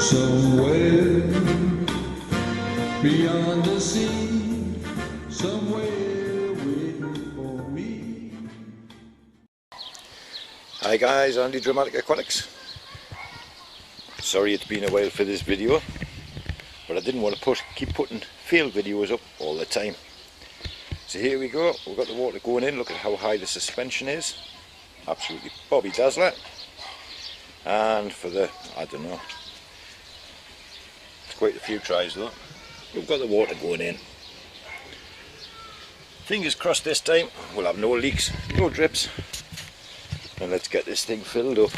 Somewhere beyond the sea, somewhere waiting for me. Hi guys, Andy Dramatic Aquatics. Sorry it's been a while for this video, but I didn't want to keep putting field videos up all the time. So here we go, we've got the water going in. Look at how high the suspension is. Absolutely Bobby Dazzler. And for the, I don't know, it's quite a few tries though. We've got the water going in. Fingers crossed this time we'll have no leaks, no drips. And let's get this thing filled up.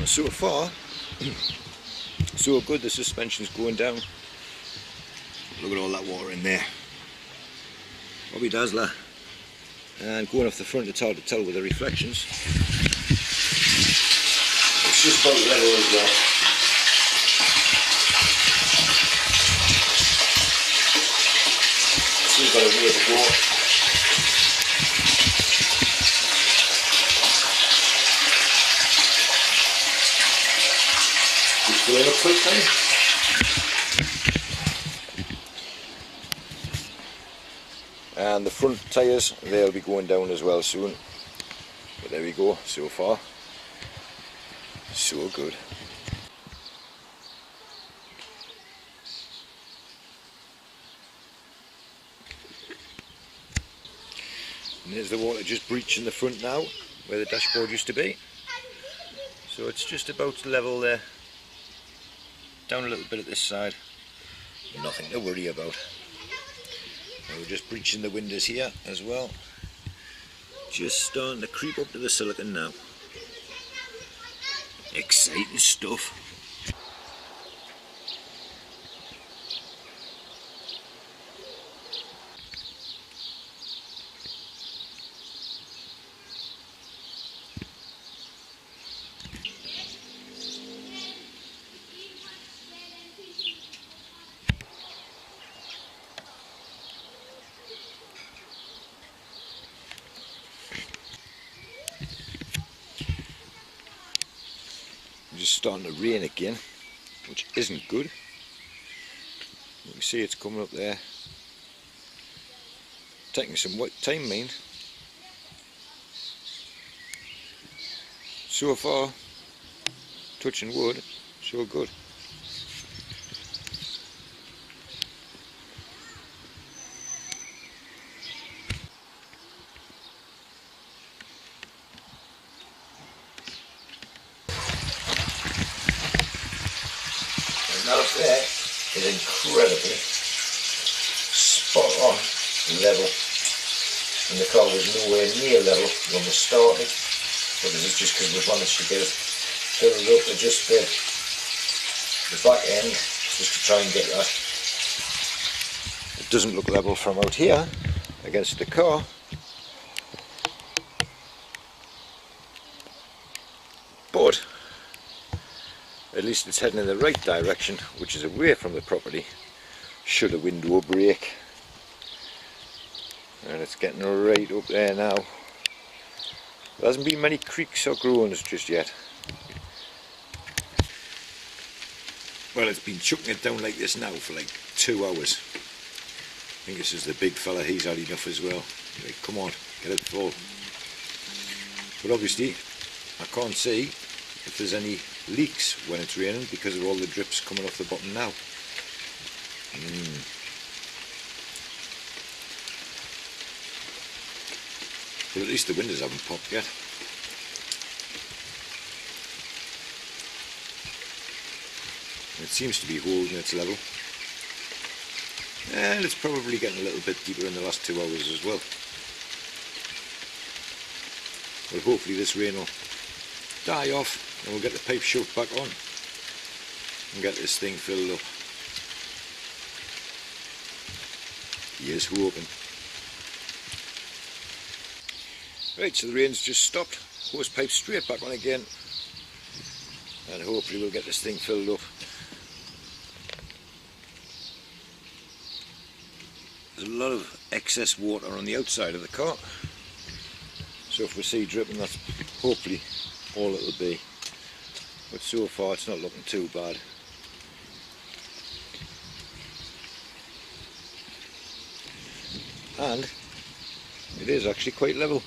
So far, so good. The suspension's going down. Look at all that water in there. Bobby Dazzler. And going off the front, it's hard to tell with the reflections. It's just about level as well. Still got a way to go. Just filling up quick time. And the front tyres, they'll be going down as well soon. But there we go, so far so good. And there's the water just breaching the front now, where the dashboard used to be. So it's just about level there. Down a little bit at this side. Nothing to worry about. And we're just breaching the windows here as well. Just starting to creep up to the silicone now. Exciting stuff. Just starting to rain again, which isn't good. You can see it's coming up there. Taking some time, mind. So far, touching wood, so good. That up there is incredibly spot on level, and the car was nowhere near level when we started, but this is just because we've managed to get it filled up with just the back end, just to try and get that. It doesn't look level from out here against the car, but at least it's heading in the right direction, which is away from the property, should a window break. And it's getting right up there now. There hasn't been many creaks or groans just yet. Well, it's been chucking it down like this now for like 2 hours. I think this is the big fella, he's had enough as well. Like, come on, get it full. But obviously, I can't see if there's any leaks when it's raining because of all the drips coming off the bottom now. But at least the windows haven't popped yet. It seems to be holding its level, and it's probably getting a little bit deeper in the last 2 hours as well. Well, hopefully this rain will die off and we'll get the pipe shoved back on and get this thing filled up. Here's hoping. Right, so the rain's just stopped. Hose pipe straight back on again. and hopefully we'll get this thing filled up. There's a lot of excess water on the outside of the car, so if we see dripping, that's hopefully all it'll be, but so far it's not looking too bad. And it is actually quite level.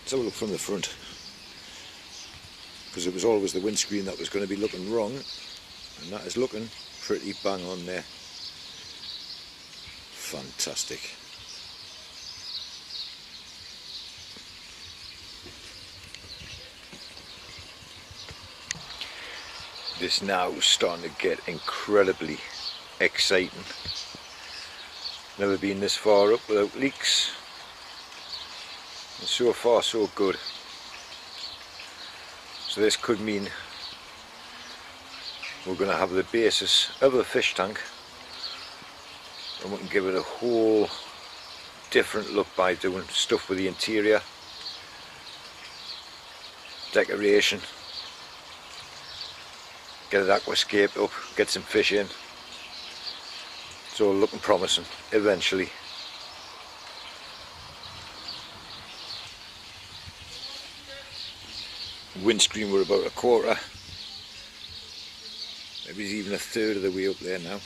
Let's have a look from the front, because it was always the windscreen that was going to be looking wrong, and that is looking pretty bang on there. Fantastic. This now is starting to get incredibly exciting. Never been this far up without leaks, and so far so good. So this could mean we're going to have the basis of a fish tank, and we can give it a whole different look by doing stuff with the interior, decoration, get it aquascaped up, get some fish in. It's all looking promising eventually. Windscreen, we're about a quarter, maybe even a third of the way up there now.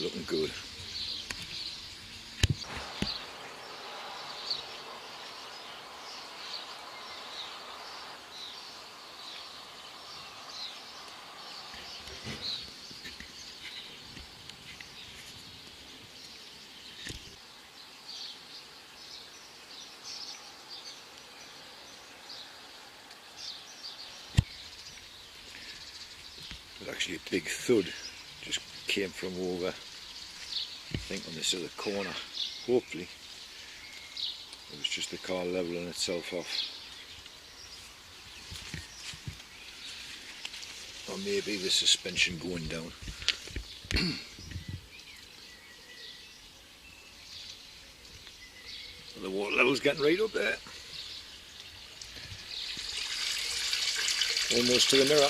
Looking good. There's actually a big thud just came from over, I think, on this other corner. Hopefully it was just the car levelling itself off, or maybe the suspension going down. The water level's getting right up there, almost to the mirror.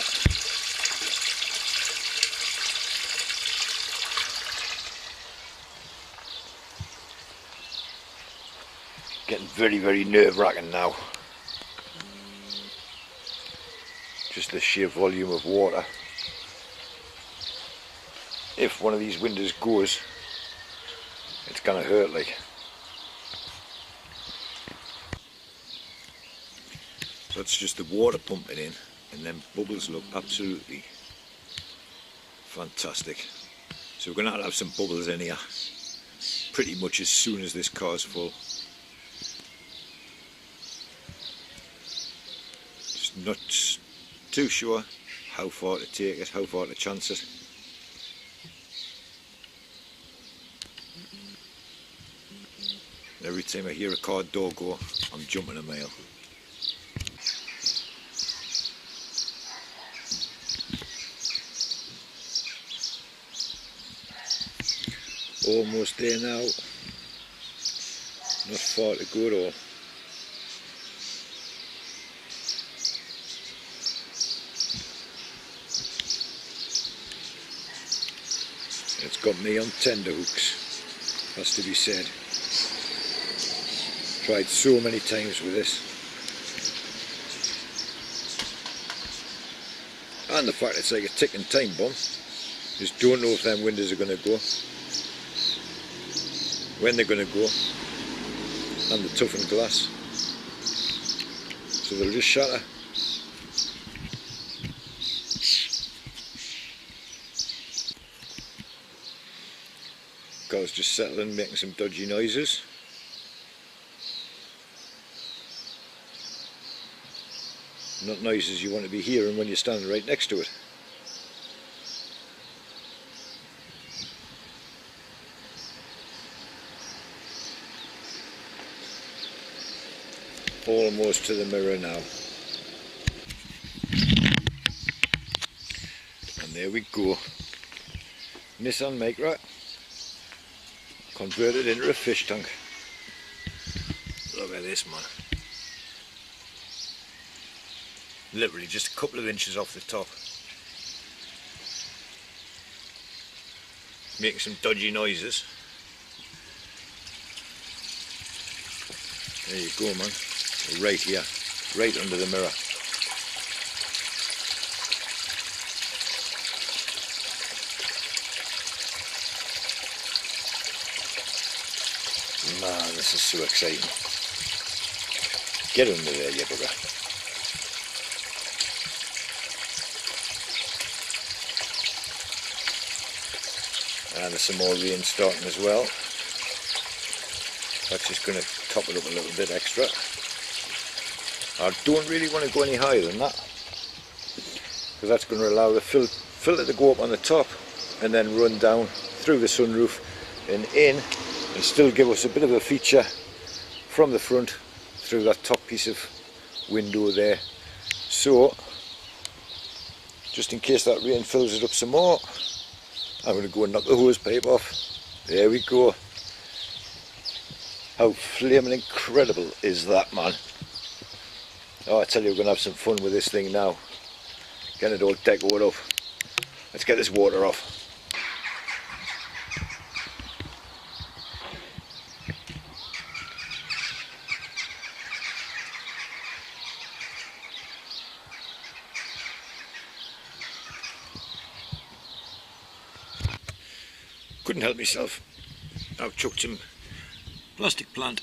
Getting very, very nerve-wracking now. Just the sheer volume of water. If one of these windows goes, it's gonna hurt like. So that's just the water pumping in, and then bubbles look absolutely fantastic. So we're gonna have some bubbles in here pretty much as soon as this car's full. Just not too sure how far to take it, how far to chance it. Every time I hear a car door go, I'm jumping a mile. Almost there now, not far to go at all. It's got me on tender hooks, has to be said. Tried so many times with this. And the fact it's like a ticking time bomb. Just don't know if them windows are going to go, when they're going to go, and the toughened glass. So they'll just shatter. Car's just settling, making some dodgy noises. Not noises you want to be hearing when you're standing right next to it. Almost to the mirror now. And there we go. Nissan Micra converted into a fish tank. Look at this, man. literally just a couple of inches off the top, making some dodgy noises. There you go, man, right here, right under the mirror. Man, this is so exciting. Get under there, you bugger. And there's some more rain starting as well. That's just going to top it up a little bit extra. I don't really want to go any higher than that, because that's going to allow the filter to go up on the top and then run down through the sunroof and in, and still give us a bit of a feature from the front through that top piece of window there. So just in case that rain fills it up some more, I'm going to go and knock the hose pipe off. There we go. How flaming incredible is that, man? Oh, I tell you, we're going to have some fun with this thing now. Getting it all decorated up. Let's get this water off. Couldn't help myself. I've chucked some plastic plant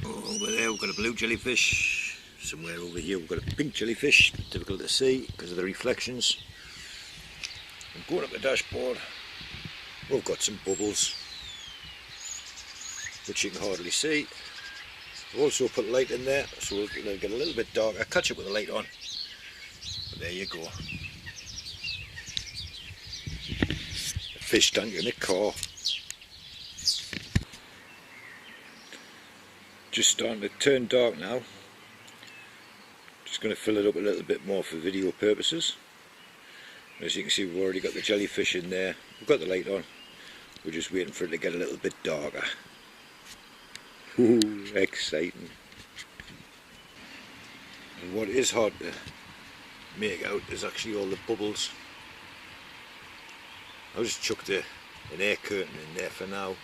over there. We've got a blue jellyfish. Somewhere over here we've got a pink jellyfish. Difficult to see because of the reflections. And going up the dashboard, we've got some bubbles, which you can hardly see. I've also put light in there, so it'll get a little bit darker. I'll catch it with the light on. But there you go. Fish tank in a car. Just starting to turn dark now. Just going to fill it up a little bit more for video purposes. As you can see, we've already got the jellyfish in there. We've got the light on. We're just waiting for it to get a little bit darker. Ooh, exciting. And what is hard to make out is actually all the bubbles. I'll just chuck an air curtain in there for now.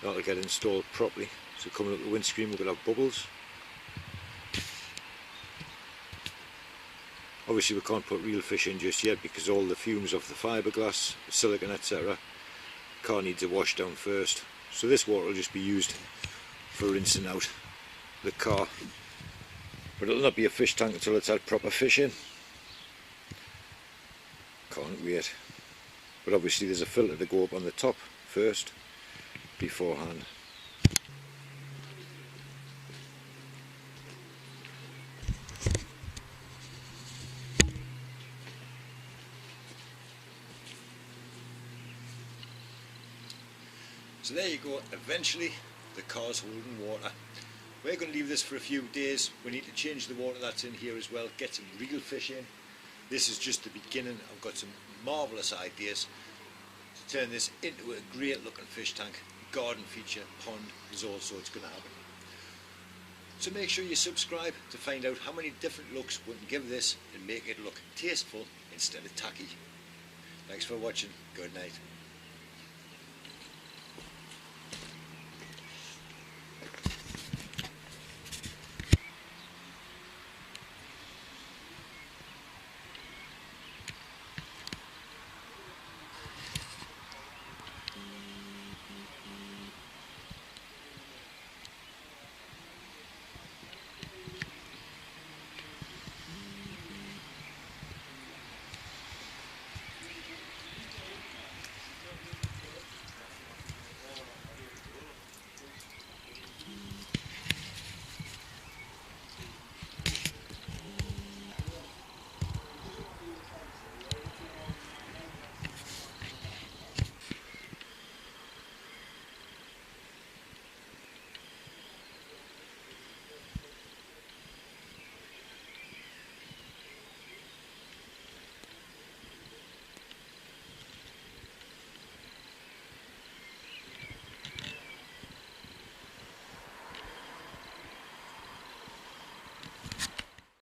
That'll get installed properly. So coming up the windscreen we're going to have bubbles. Obviously we can't put real fish in just yet because all the fumes off the fiberglass, silicone, etc. Car needs a wash down first. So this water will just be used for rinsing out the car. But it'll not be a fish tank until it's had proper fish in. Can't wait. But obviously there's a filter to go up on the top first, beforehand. So there you go, eventually the car's holding water. We're going to leave this for a few days. We need to change the water that's in here as well, get some real fish in. This is just the beginning. I've got some marvellous ideas to turn this into a great looking fish tank, garden feature, pond. There's all sorts going to happen. So make sure you subscribe to find out how many different looks we can give this and make it look tasteful instead of tacky. Thanks for watching. Good night.